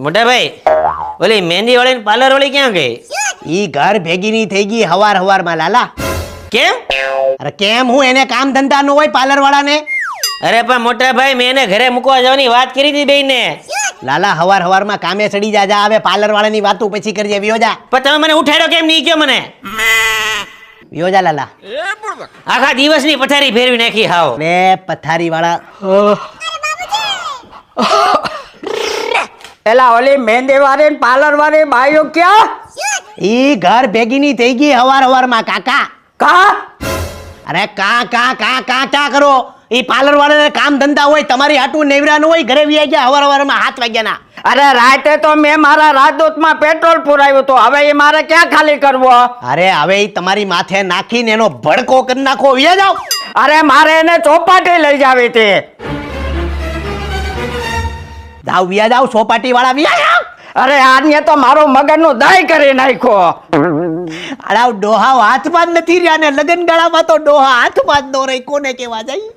મોટા ભાઈ ઓલી મહેંદી વાળી પાર્લર વાળી ક્યાં ગઈ? ઈ ઘર ભેગી ની થઈ ગઈ હવાર માં લાલા. કેમ? અરે કેમ હું એને કામ ધંધા નો હોય પાર્લર વાળાને? અરે પણ મોટા ભાઈ મેં એને ઘરે મૂકવા જવાની વાત કરી હતી બેયને. લાલા હવાર માં કામે ચડી જા. હવે પાર્લર વાળાની વાતો પછી કરજે. વિયોજા. પણ તમે મને ઉઠાડ્યો કેમ નહીં કયો મને? વિયોજા લાલા. આખા દિવસની પથારી ફેરવી નાખી હાવ. લે પથારી વાળા. એલા ઓલી મહેંદી વાળી પાર્લર વાળી બાઈઓ ક્યાં? ઈ ઘર ભેગી ની થઈ ગઈ હવાર માં કાકા. કા? અરે કા કરો. ઈ પાર્લર વાળાને કામ ધંધા હોય, તમારી હાટું નેવરા નું હોય. ઘરે વ્યા ગયા હવાર માં 7 વાગ્યાના. અરે રાતે તો મેં મારા રાજદૂતમાં પેટ્રોલ પુરાવ્યું તો હવે એ મારે ક્યાં ખાલી કરવો? અરે હવે ઈ તમારી માથે નાખીને એનો ભડકો કરી નાખો. વ્યા જાવ. અરે મારે એને ચોપાટી લઈ જાવી હતી. જાવ વ્યા જાવ. સોપાટી વાળા વ્યા જાવ. અરે આને તો મારો મગજનું દહીં કરી નાખ્યો. અડાવ ડોહા હાથમાં જ નથી રહ્યા ને લગન ગાળામાં તો ડોહા હાથમાં જ નો રહી. કોને કેવા જાય?